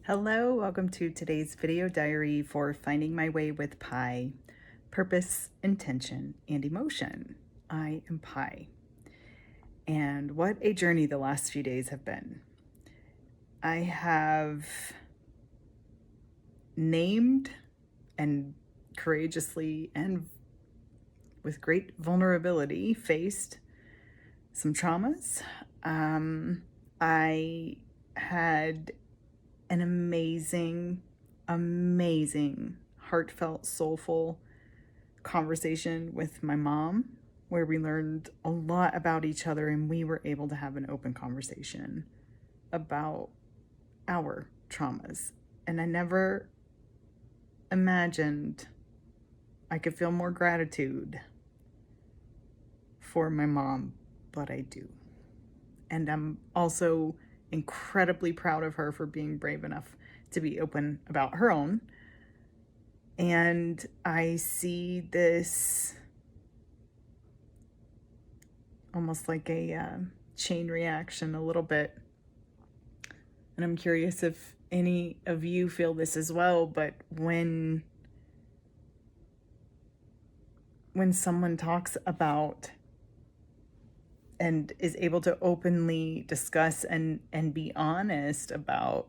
Hello, welcome to today's video diary for Finding My Way with Pi, Purpose, Intention, and Emotion. I am Pi, and what a journey the last few days have been. I have named and courageously and with great vulnerability faced some traumas. I had an amazing, heartfelt, soulful conversation with my mom where we learned a lot about each other and we were able to have an open conversation about our traumas. And I never imagined I could feel more gratitude for my mom, but I do. And I'm also incredibly proud of her for being brave enough to be open about her own. And I see this almost like a chain reaction a little bit. And I'm curious if any of you feel this as well, but when someone talks about and is able to openly discuss and be honest about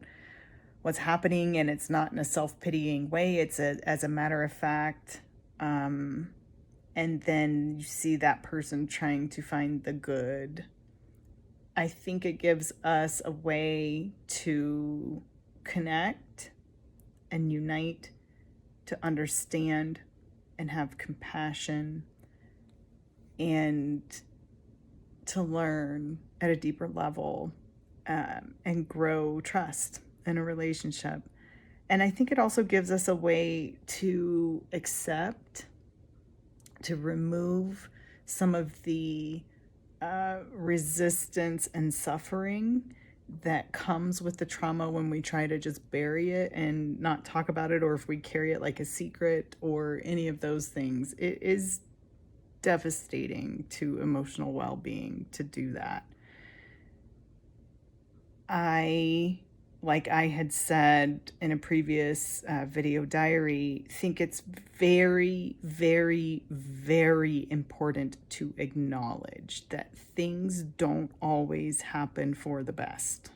what's happening, and it's not in a self-pitying way, it's as a matter of fact, and then you see that person trying to find the good, I think it gives us a way to connect and unite, to understand and have compassion, and to learn at a deeper level, and grow trust in a relationship. And I think it also gives us a way to accept, to remove some of the resistance and suffering that comes with the trauma when we try to just bury it and not talk about it, or if we carry it like a secret or any of those things. It is devastating to emotional well-being to do that. Like I had said in a previous video diary, think it's very, very, very important to acknowledge that things don't always happen for the best.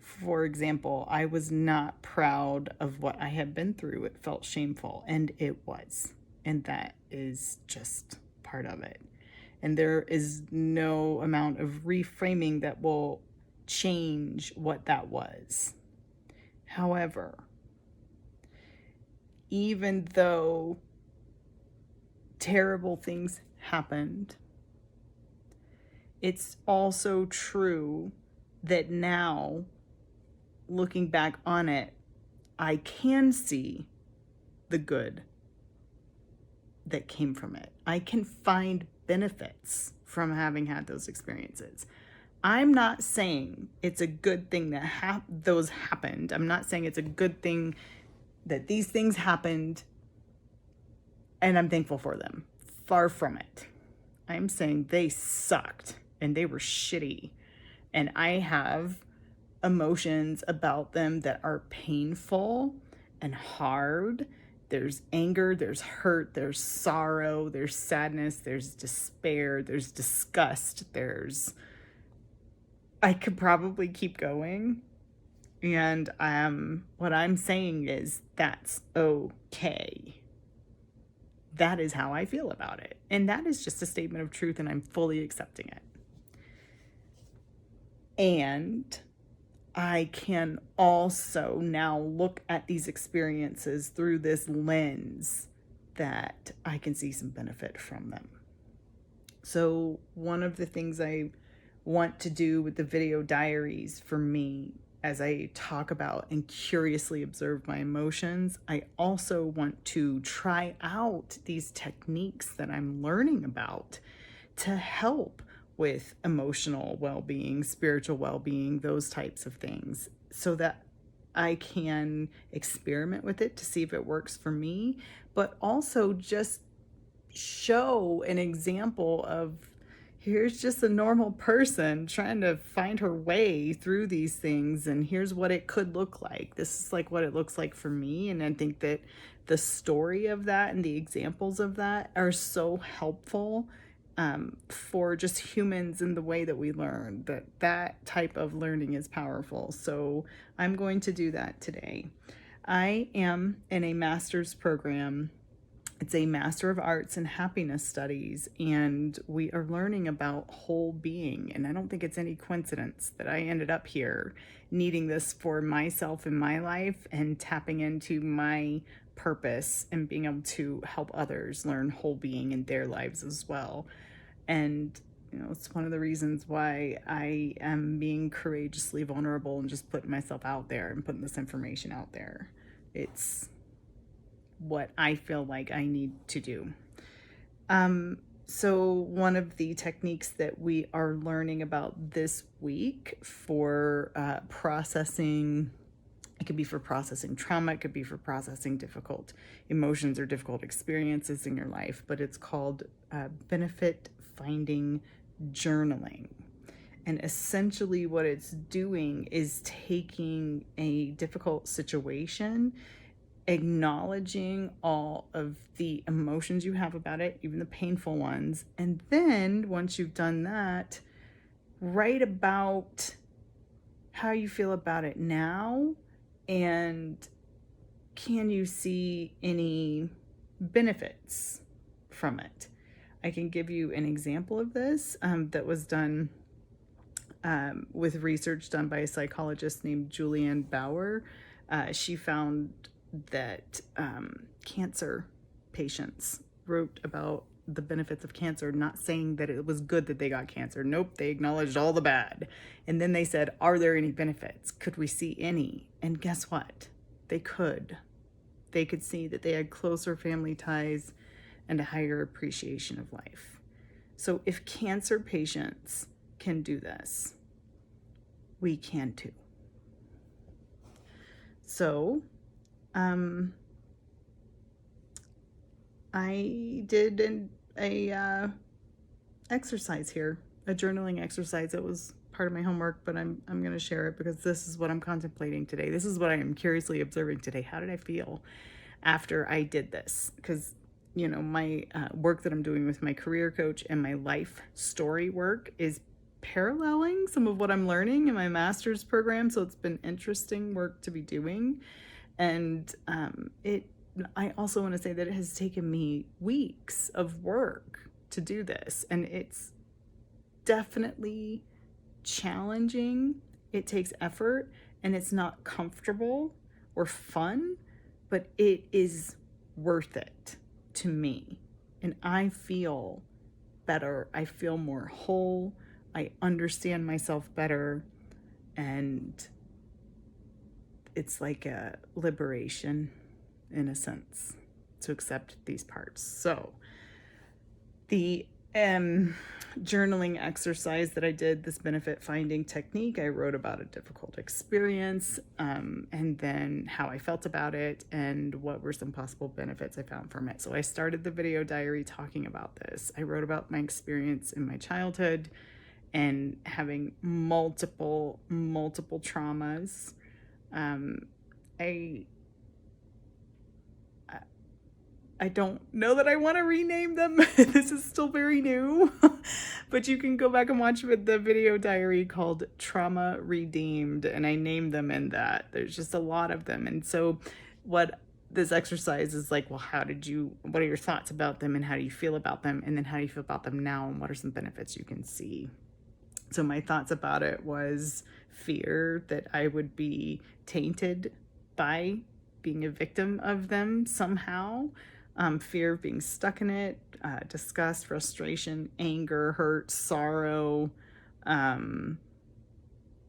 For example, I was not proud of what I had been through. It felt shameful, and it was. And that is just part of it. And there is no amount of reframing that will change what that was. However, even though terrible things happened, it's also true that now, looking back on it, I can see the good that came from it. I can find benefits from having had those experiences. I'm not saying it's a good thing that those happened. I'm not saying it's a good thing that these things happened and I'm thankful for them. Far from it. I'm saying they sucked and they were shitty. And I have emotions about them that are painful and hard. There's anger, there's hurt, there's sorrow, there's sadness, there's despair, there's disgust, I could probably keep going. And what I'm saying is that's okay. That is how I feel about it. And that is just a statement of truth, and I'm fully accepting it. And I can also now look at these experiences through this lens that I can see some benefit from them. So one of the things I want to do with the video diaries for me, as I talk about and curiously observe my emotions, I also want to try out these techniques that I'm learning about to help with emotional well-being, spiritual well-being, those types of things, so that I can experiment with it to see if it works for me, but also just show an example of, here's just a normal person trying to find her way through these things, and here's what it could look like. This is like what it looks like for me. And I think that the story of that and the examples of that are so helpful for just humans in the way that we learn, that type of learning is powerful. So I'm going to do that today. I am in a master's program. It's a Master of Arts in Happiness Studies, and we are learning about whole being. And I don't think it's any coincidence that I ended up here needing this for myself in my life and tapping into my purpose and being able to help others learn whole being in their lives as well. And it's one of the reasons why I am being courageously vulnerable and just putting myself out there and putting this information out there. It's what I feel like I need to do. So one of the techniques that we are learning about this week for processing, it could be for processing trauma, it could be for processing difficult emotions or difficult experiences in your life, but it's called benefit finding journaling. And essentially what it's doing is taking a difficult situation, acknowledging all of the emotions you have about it, even the painful ones. And then once you've done that, write about how you feel about it now, and can you see any benefits from it? I can give you an example of this that was done with research done by a psychologist named Julianne Bauer. She found that cancer patients wrote about the benefits of cancer, not saying that it was good that they got cancer. Nope, they acknowledged all the bad. And then they said, are there any benefits? Could we see any? And guess what? They could. They could see that they had closer family ties and a higher appreciation of life. So if cancer patients can do this, we can too. So I did a exercise here, a journaling exercise. It was part of my homework, but I'm going to share it because this is what I'm contemplating today. This is what I am curiously observing today. How did I feel after I did this? Because my work that I'm doing with my career coach and my life story work is paralleling some of what I'm learning in my master's program. So it's been interesting work to be doing. And I also want to say that it has taken me weeks of work to do this. And it's definitely challenging. It takes effort, and it's not comfortable or fun, but it is worth it to me. And I feel better. I feel more whole. I understand myself better. And it's like a liberation in a sense to accept these parts. So the journaling exercise that I did, this benefit finding technique, I wrote about a difficult experience and then how I felt about it and what were some possible benefits I found from it. So I started the video diary talking about this. I wrote about my experience in my childhood and having multiple traumas. I don't know that I want to rename them. This is still very new, but you can go back and watch the video diary called Trauma Redeemed, and I named them in that. There's just a lot of them. And so what this exercise is like, well, what are your thoughts about them and how do you feel about them? And then how do you feel about them now? And what are some benefits you can see? So my thoughts about it was fear that I would be tainted by being a victim of them somehow. Fear of being stuck in it, disgust, frustration, anger, hurt, sorrow,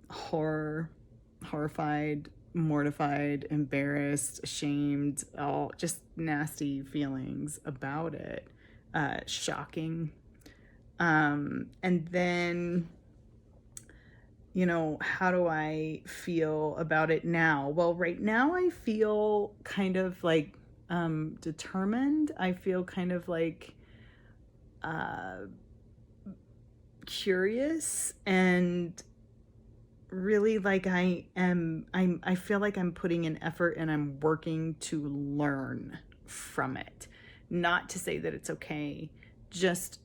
horror, horrified, mortified, embarrassed, ashamed, all just nasty feelings about it, shocking. And then, how do I feel about it now? Well, right now I feel kind of like determined. I feel kind of like curious and really like I feel like I'm putting in effort and I'm working to learn from it. Not to say that it's okay, just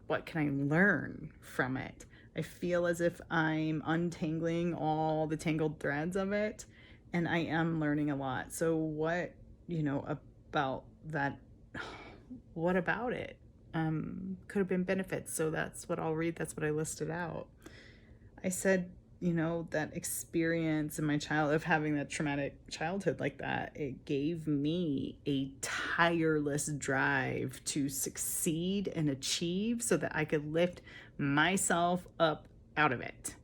what can I learn from it? I feel as if I'm untangling all the tangled threads of it, and I am learning a lot. So what, about that, what about it? Could have been benefits. So that's what I'll read. That's what I listed out. I said, that experience in my child of having that traumatic childhood like that, it gave me a tireless drive to succeed and achieve so that I could lift myself up out of it.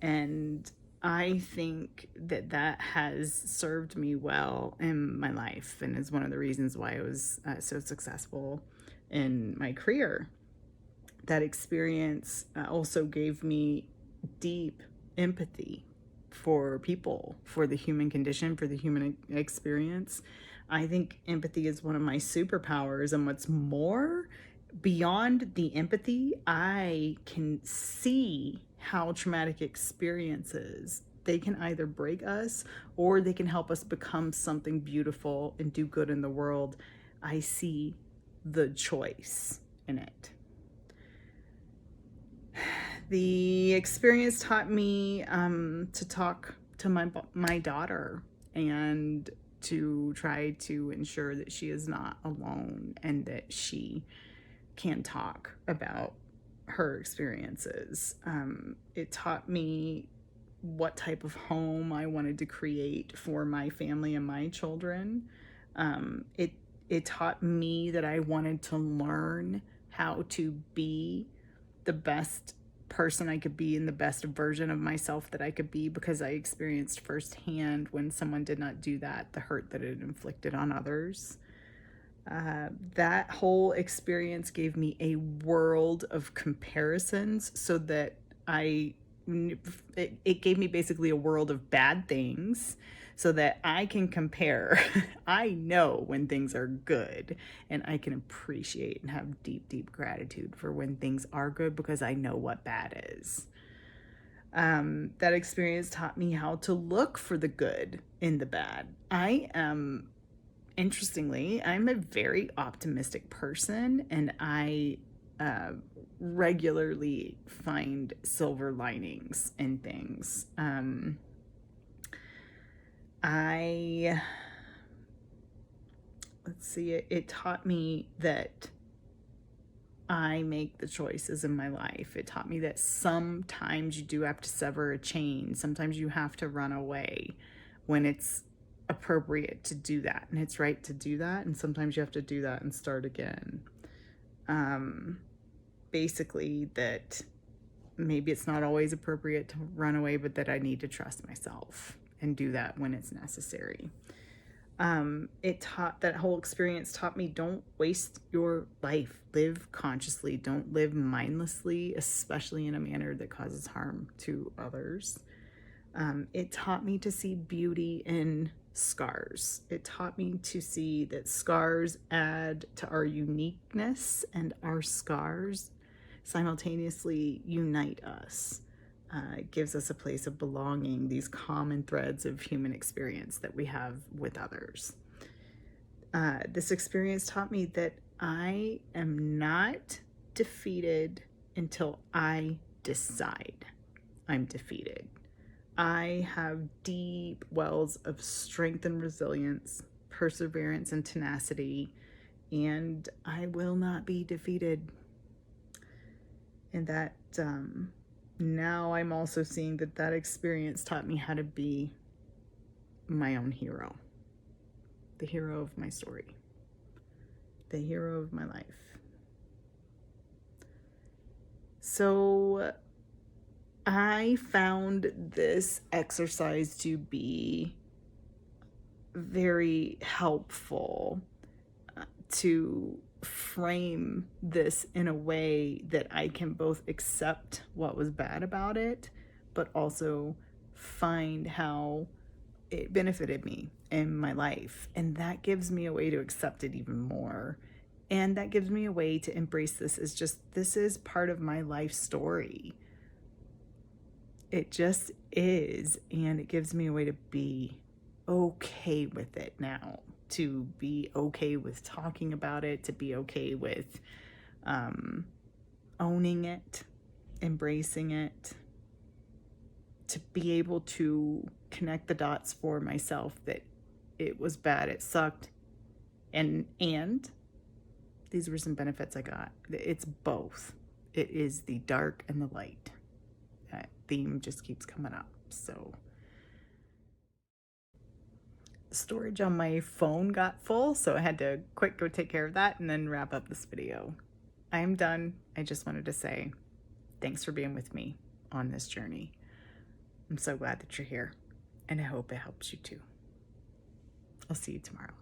And I think that that has served me well in my life and is one of the reasons why I was so successful in my career. That experience also gave me deep empathy for people, for the human condition, for the human experience. I think empathy is one of my superpowers. And what's more, beyond the empathy, I can see how traumatic experiences, they can either break us or they can help us become something beautiful and do good in the world. I see the choice in it. The experience taught me to talk to my daughter and to try to ensure that she is not alone and that she can talk about her experiences. It taught me what type of home I wanted to create for my family and my children. It taught me that I wanted to learn how to be the best person I could be and the best version of myself that I could be, because I experienced firsthand when someone did not do that, the hurt that it inflicted on others. That whole experience gave me a world of comparisons so that it gave me basically a world of bad things so that I can compare. I know when things are good, and I can appreciate and have deep, deep gratitude for when things are good because I know what bad is. That experience taught me how to look for the good in the bad. Interestingly, I'm a very optimistic person, and I regularly find silver linings in things. Let's see, it taught me that I make the choices in my life. It taught me that sometimes you do have to sever a chain. Sometimes you have to run away when it's appropriate to do that and it's right to do that. And sometimes you have to do that and start again. Basically, that maybe it's not always appropriate to run away, but that I need to trust myself and do that when it's necessary. That whole experience taught me, don't waste your life. Live consciously. Don't live mindlessly, especially in a manner that causes harm to others. It taught me to see beauty in scars. It taught me to see that scars add to our uniqueness, and our scars simultaneously unite us. It gives us a place of belonging, these common threads of human experience that we have with others. This experience taught me that I am not defeated until I decide I'm defeated. I have deep wells of strength and resilience, perseverance and tenacity, and I will not be defeated. And that now I'm also seeing that experience taught me how to be my own hero, the hero of my story, the hero of my life. So I found this exercise to be very helpful to frame this in a way that I can both accept what was bad about it, but also find how it benefited me in my life. And that gives me a way to accept it even more. And that gives me a way to embrace this as just, this is part of my life story. It just is. And it gives me a way to be okay with it now, to be okay with talking about it, to be okay with owning it, embracing it, to be able to connect the dots for myself that it was bad, it sucked, and these were some benefits I got. It's both. It is the dark and the light. That theme just keeps coming up. So the storage on my phone got full, so I had to quick go take care of that and then wrap up this video. I'm done. I just wanted to say thanks for being with me on this journey. I'm so glad that you're here, and I hope it helps you too. I'll see you tomorrow.